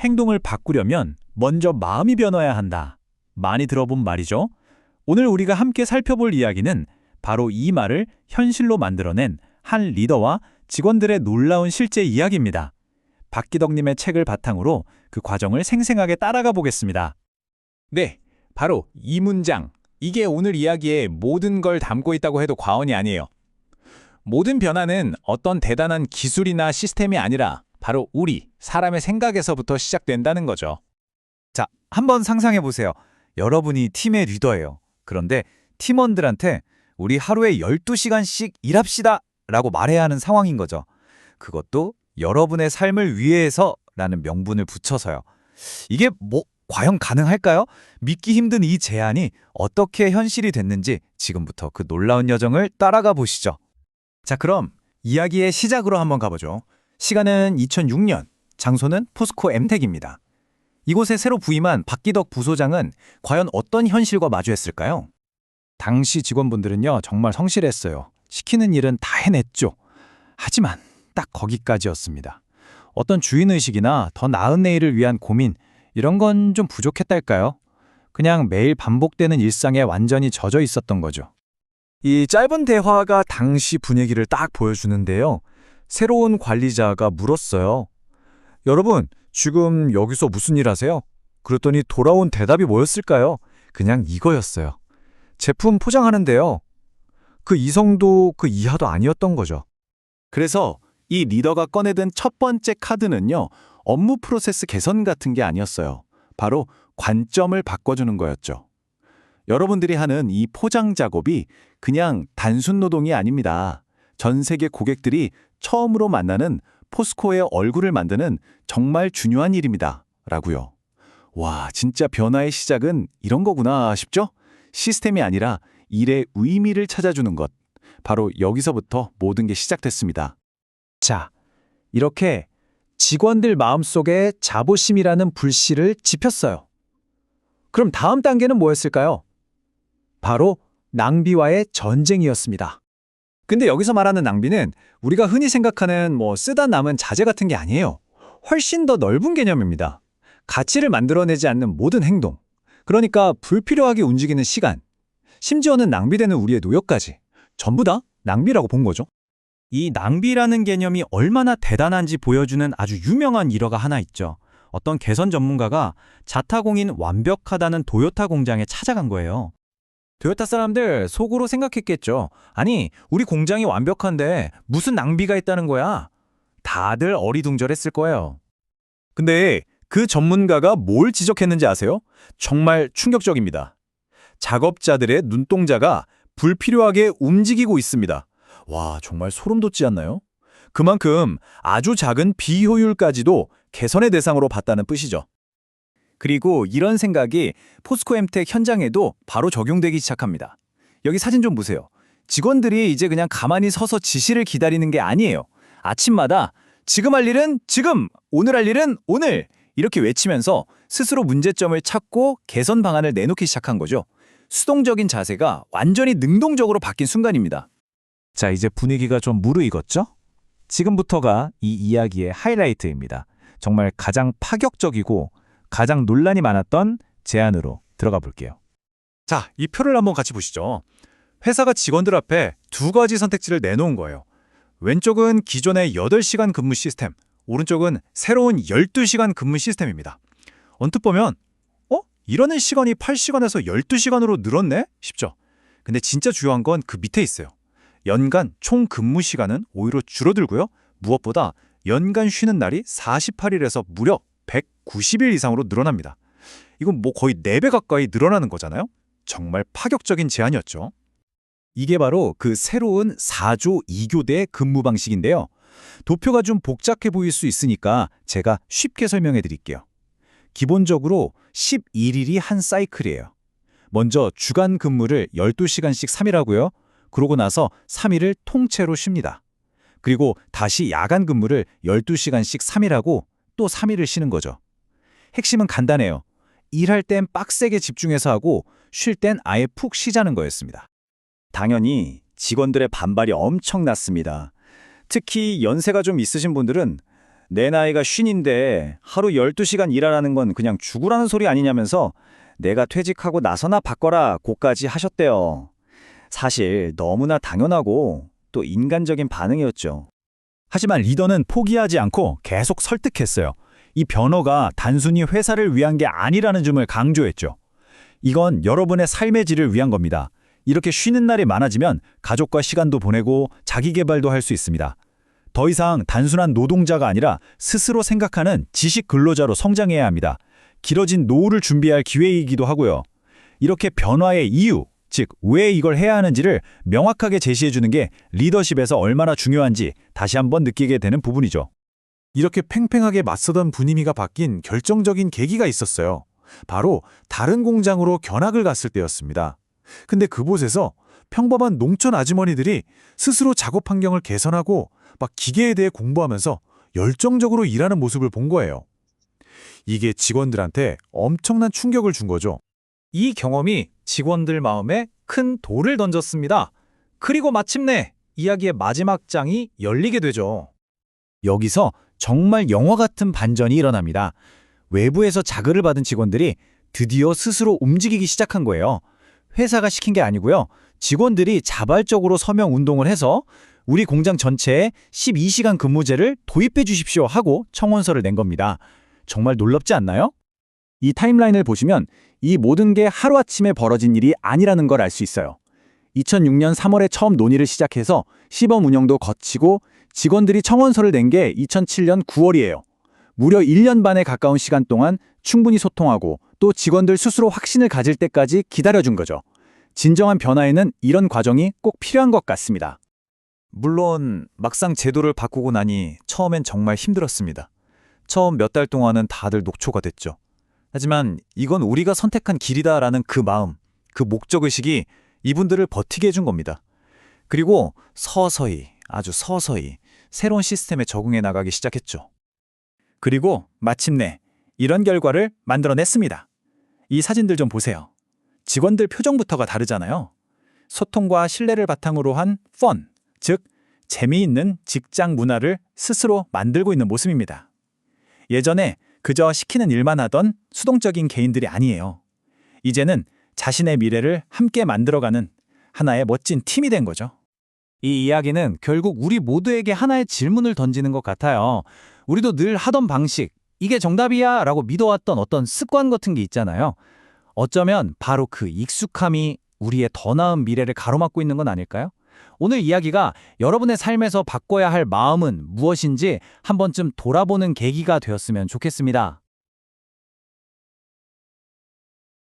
행동을 바꾸려면 먼저 마음이 변화해야 한다. 많이 들어본 말이죠. 오늘 우리가 함께 살펴볼 이야기는 바로 이 말을 현실로 만들어낸 한 리더와 직원들의 놀라운 실제 이야기입니다. 박기덕님의 책을 바탕으로 그 과정을 생생하게 따라가 보겠습니다. 네, 바로 이 문장. 이게 오늘 이야기의 모든 걸 담고 있다고 해도 과언이 아니에요. 모든 변화는 어떤 대단한 기술이나 시스템이 아니라 바로 우리, 사람의 생각에서부터 시작된다는 거죠. 자, 한번 상상해 보세요. 여러분이 팀의 리더예요. 그런데 팀원들한테 우리 하루에 12시간씩 일합시다 라고 말해야 하는 상황인 거죠. 그것도 여러분의 삶을 위해서라는 명분을 붙여서요. 이게 과연 가능할까요? 믿기 힘든 이 제안이 어떻게 현실이 됐는지 지금부터 그 놀라운 여정을 따라가 보시죠. 자, 그럼 이야기의 시작으로 한번 가보죠. 시간은 2006년, 장소는 포스코 엠텍입니다. 이곳에 새로 부임한 박기덕 부소장은 과연 어떤 현실과 마주했을까요? 당시 직원분들은요, 정말 성실했어요. 시키는 일은 다 해냈죠. 하지만 딱 거기까지였습니다. 어떤 주인의식이나 더 나은 내일을 위한 고민, 이런 건 좀 부족했달까요? 그냥 매일 반복되는 일상에 완전히 젖어 있었던 거죠. 이 짧은 대화가 당시 분위기를 딱 보여주는데요. 새로운 관리자가 물었어요. 여러분, 지금 여기서 무슨 일 하세요? 그랬더니 돌아온 대답이 뭐였을까요? 그냥 이거였어요. 제품 포장하는데요. 그 이성도 그 이하도 아니었던 거죠. 그래서 이 리더가 꺼내든 첫 번째 카드는요, 업무 프로세스 개선 같은 게 아니었어요. 바로 관점을 바꿔주는 거였죠. 여러분들이 하는 이 포장 작업이 그냥 단순 노동이 아닙니다. 전 세계 고객들이 처음으로 만나는 포스코의 얼굴을 만드는 정말 중요한 일입니다. 라고요. 와, 진짜 변화의 시작은 이런 거구나 싶죠? 시스템이 아니라 일의 의미를 찾아주는 것. 바로 여기서부터 모든 게 시작됐습니다. 자, 이렇게 직원들 마음속에 자부심이라는 불씨를 지폈어요. 그럼 다음 단계는 뭐였을까요? 바로 낭비와의 전쟁이었습니다. 근데 여기서 말하는 낭비는 우리가 흔히 생각하는 쓰다 남은 자재 같은 게 아니에요. 훨씬 더 넓은 개념입니다. 가치를 만들어내지 않는 모든 행동. 그러니까 불필요하게 움직이는 시간. 심지어는 낭비되는 우리의 노력까지. 전부 다 낭비라고 본 거죠. 이 낭비라는 개념이 얼마나 대단한지 보여주는 아주 유명한 일화가 하나 있죠. 어떤 개선 전문가가 자타공인 완벽하다는 도요타 공장에 찾아간 거예요. 토요타 사람들 속으로 생각했겠죠. 아니, 우리 공장이 완벽한데 무슨 낭비가 있다는 거야? 다들 어리둥절했을 거예요. 근데 그 전문가가 뭘 지적했는지 아세요? 정말 충격적입니다. 작업자들의 눈동자가 불필요하게 움직이고 있습니다. 와, 정말 소름 돋지 않나요? 그만큼 아주 작은 비효율까지도 개선의 대상으로 봤다는 뜻이죠. 그리고 이런 생각이 포스코 엠텍 현장에도 바로 적용되기 시작합니다. 여기 사진 좀 보세요. 직원들이 이제 그냥 가만히 서서 지시를 기다리는 게 아니에요. 아침마다 지금 할 일은 지금, 오늘 할 일은 오늘 이렇게 외치면서 스스로 문제점을 찾고 개선 방안을 내놓기 시작한 거죠. 수동적인 자세가 완전히 능동적으로 바뀐 순간입니다. 자, 이제 분위기가 좀 무르익었죠? 지금부터가 이 이야기의 하이라이트입니다. 정말 가장 파격적이고 가장 논란이 많았던 제안으로 들어가 볼게요. 자, 이 표를 한번 같이 보시죠. 회사가 직원들 앞에 두 가지 선택지를 내놓은 거예요. 왼쪽은 기존의 8시간 근무 시스템, 오른쪽은 새로운 12시간 근무 시스템입니다. 언뜻 보면 일하는 시간이 8시간에서 12시간으로 늘었네? 싶죠. 근데 진짜 중요한 건 그 밑에 있어요. 연간 총 근무 시간은 오히려 줄어들고요. 무엇보다 연간 쉬는 날이 48일에서 무려 190일 이상으로 늘어납니다. 이건 거의 4배 가까이 늘어나는 거잖아요. 정말 파격적인 제안이었죠. 이게 바로 그 새로운 4조 2교대 근무 방식인데요. 도표가 좀 복잡해 보일 수 있으니까 제가 쉽게 설명해 드릴게요. 기본적으로 11일이 한 사이클이에요. 먼저 주간 근무를 12시간씩 3일 하고요. 그러고 나서 3일을 통째로 쉽니다. 그리고 다시 야간 근무를 12시간씩 3일 하고 또 3일을 쉬는 거죠. 핵심은 간단해요. 일할 땐 빡세게 집중해서 하고 쉴 땐 아예 푹 쉬자는 거였습니다. 당연히 직원들의 반발이 엄청났습니다. 특히 연세가 좀 있으신 분들은 내 나이가 50인데 하루 12시간 일하라는 건 그냥 죽으라는 소리 아니냐면서 내가 퇴직하고 나서나 바꿔라 고까지 하셨대요. 사실 너무나 당연하고 또 인간적인 반응이었죠. 하지만 리더는 포기하지 않고 계속 설득했어요. 이 변화가 단순히 회사를 위한 게 아니라는 점을 강조했죠. 이건 여러분의 삶의 질을 위한 겁니다. 이렇게 쉬는 날이 많아지면 가족과 시간도 보내고 자기 개발도 할 수 있습니다. 더 이상 단순한 노동자가 아니라 스스로 생각하는 지식 근로자로 성장해야 합니다. 길어진 노후를 준비할 기회이기도 하고요. 이렇게 변화의 이유, 즉 왜 이걸 해야 하는지를 명확하게 제시해 주는 게 리더십에서 얼마나 중요한지 다시 한번 느끼게 되는 부분이죠. 이렇게 팽팽하게 맞서던 분위기가 바뀐 결정적인 계기가 있었어요. 바로 다른 공장으로 견학을 갔을 때였습니다. 근데 그곳에서 평범한 농촌 아주머니들이 스스로 작업 환경을 개선하고 막 기계에 대해 공부하면서 열정적으로 일하는 모습을 본 거예요. 이게 직원들한테 엄청난 충격을 준 거죠. 이 경험이 직원들 마음에 큰 돌을 던졌습니다. 그리고 마침내 이야기의 마지막 장이 열리게 되죠. 여기서 정말 영화 같은 반전이 일어납니다. 외부에서 자극을 받은 직원들이 드디어 스스로 움직이기 시작한 거예요. 회사가 시킨 게 아니고요. 직원들이 자발적으로 서명 운동을 해서 우리 공장 전체에 12시간 근무제를 도입해 주십시오 하고 청원서를 낸 겁니다. 정말 놀랍지 않나요? 이 타임라인을 보시면 이 모든 게 하루아침에 벌어진 일이 아니라는 걸 알 수 있어요. 2006년 3월에 처음 논의를 시작해서 시범 운영도 거치고 직원들이 청원서를 낸 게 2007년 9월이에요. 무려 1년 반에 가까운 시간 동안 충분히 소통하고 또 직원들 스스로 확신을 가질 때까지 기다려준 거죠. 진정한 변화에는 이런 과정이 꼭 필요한 것 같습니다. 물론 막상 제도를 바꾸고 나니 처음엔 정말 힘들었습니다. 처음 몇 달 동안은 다들 녹초가 됐죠. 하지만 이건 우리가 선택한 길이다라는 그 마음, 그 목적의식이 이분들을 버티게 해준 겁니다. 그리고 서서히, 아주 서서히 새로운 시스템에 적응해 나가기 시작했죠. 그리고 마침내 이런 결과를 만들어냈습니다. 이 사진들 좀 보세요. 직원들 표정부터가 다르잖아요. 소통과 신뢰를 바탕으로 한 펀, 즉 재미있는 직장 문화를 스스로 만들고 있는 모습입니다. 예전에 그저 시키는 일만 하던 수동적인 개인들이 아니에요. 이제는 자신의 미래를 함께 만들어가는 하나의 멋진 팀이 된 거죠. 이 이야기는 결국 우리 모두에게 하나의 질문을 던지는 것 같아요. 우리도 늘 하던 방식, 이게 정답이야 라고 믿어왔던 어떤 습관 같은 게 있잖아요. 어쩌면 바로 그 익숙함이 우리의 더 나은 미래를 가로막고 있는 건 아닐까요? 오늘 이야기가 여러분의 삶에서 바꿔야 할 마음은 무엇인지 한 번쯤 돌아보는 계기가 되었으면 좋겠습니다.